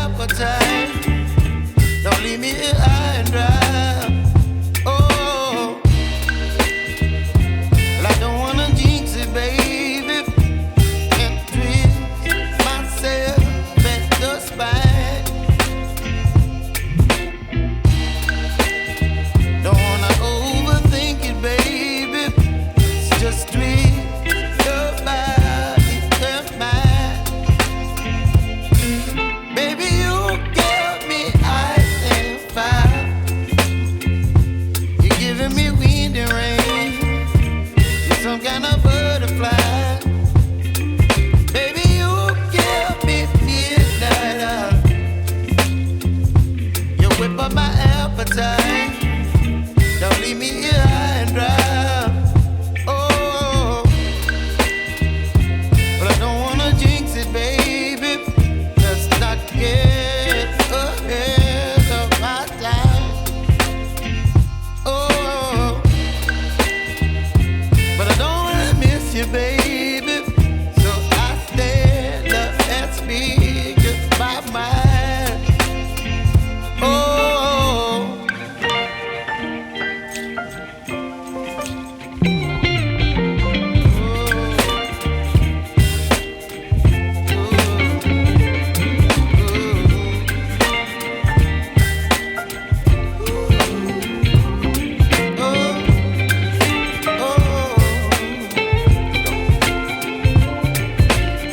appetite. Don't leave me here high and dry. Oh, well, I don't wanna jinx it, baby, and twist myself at the spine. Don't wanna overthink it, baby. It's just twist your body and mine. Baby, you give me ice and fire. You're giving me wind and rain. You're some kind of butterfly. Baby, you give me midnight oil. You whip up my appetite. Don't leave me here high and dry. Oh, but I don't wanna jinx it, baby. Let's not get ahead of my time. Oh, but I don't wanna miss you, baby. So I stand up and speak my mind. Oh.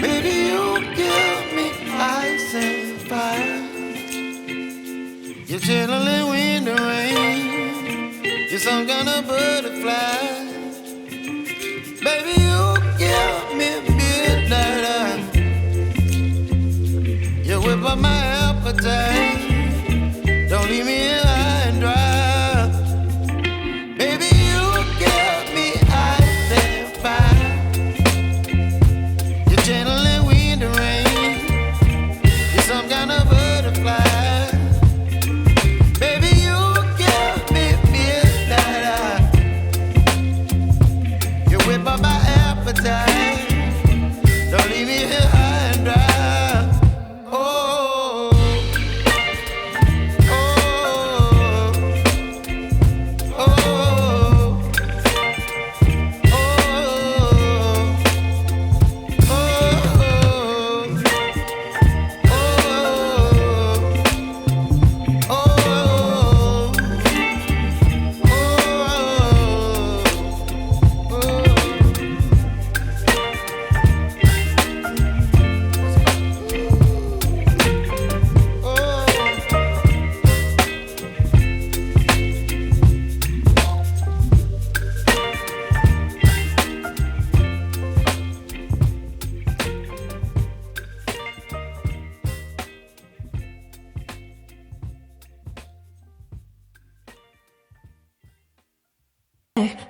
Baby, you give me ice and fire. You're chilling wind and rain. You're some kind of butterfly. Baby, you give me midnight oil. You whip up my appetite. Don't leave me here high and dry. Baby, you give me ice and fire. You're channeling wind and rain. You're some kind of butterfly. Baby, you give me midnight oil. You whip up my appetite. Don't leave me here high and dry. Oh, oh, oh,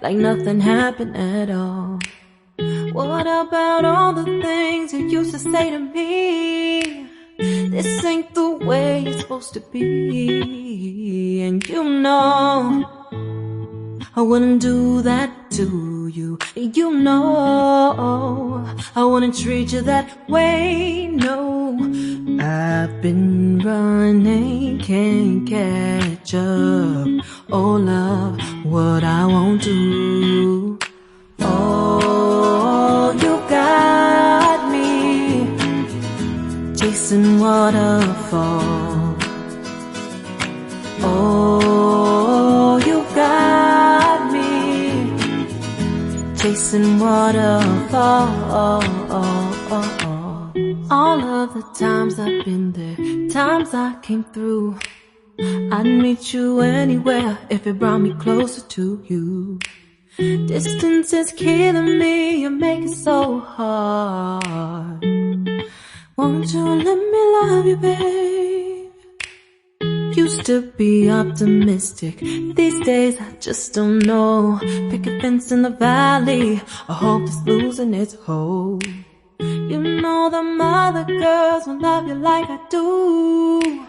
like nothing happened at all. What about all the things you used to say to me? This ain't the way it's supposed to be. And you know I wouldn't do that to you. You know I wouldn't treat you that way. No, I've been running, can't catch up. Oh love, what I won't do. Oh, you got me chasing waterfalls. Oh, you got me chasing waterfalls. All of the times I've been there, times I came through, I'd meet you anywhere if it brought me closer to you. Distance is killing me, you make it so hard. Won't you let me love you, babe? Used to be optimistic, these days I just don't know. Pick a fence in the valley, I hope it's losing its hold. You know them other girls won't love you like I do.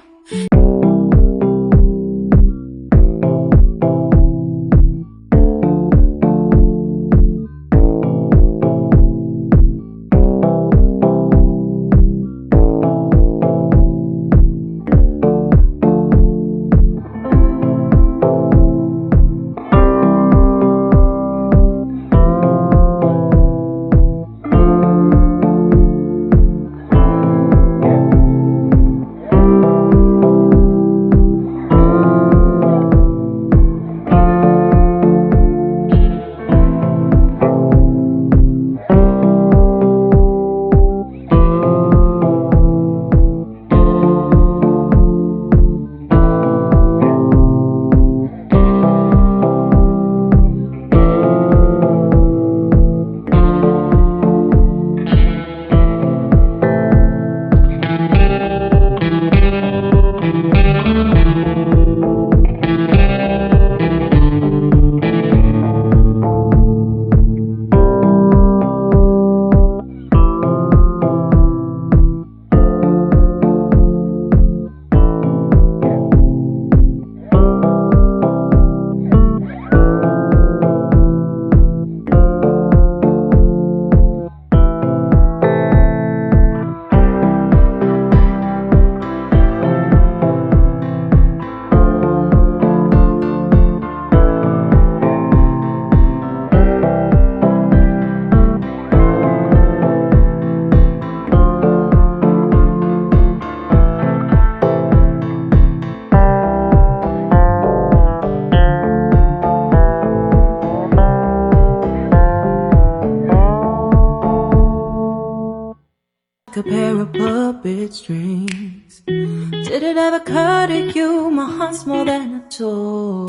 puppet strings. Did it ever occur to you my heart's more than a toy?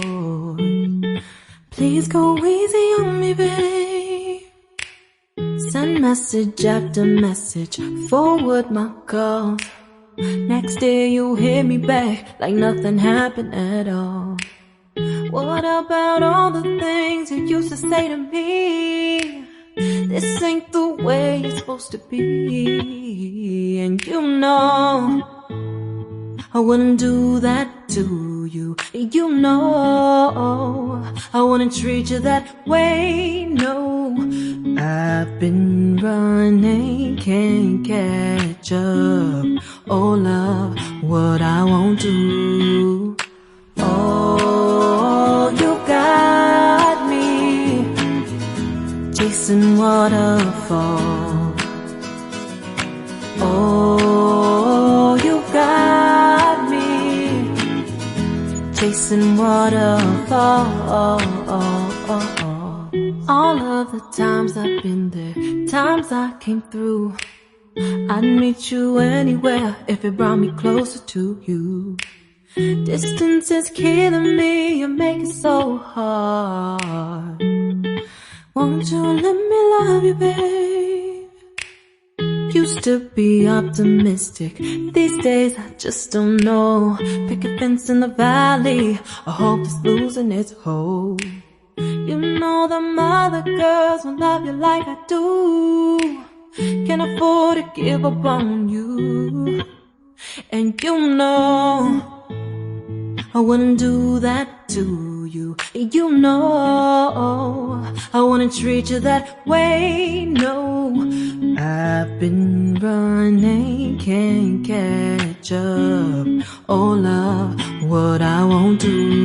Please go easy on me, babe. Send message after message, forward my calls. Next day you hit me back like nothing happened at all. What about all the things you used to say to me? This ain't the way it's supposed to be. And you know I wouldn't do that to you. You know I wouldn't treat you that way, no. I've been running, can't catch up. Oh love, what I won't do. Oh, you got me chasing waterfalls. Oh, you got me chasing waterfalls. All of the times I've been there, times I came through, I'd meet you anywhere if it brought me closer to you. Distance is killing me, you make it so hard. Won't you let me love you, babe? Used to be optimistic, these days I just don't know. Pick a fence in the valley, I hope it's losing its hold. You know them other girls won't love you like I do. Can't afford to give up on you. And you know I wouldn't do that to you. You know I wouldn't treat you that way, no. I've been running, can't catch up. Oh love, what I won't do.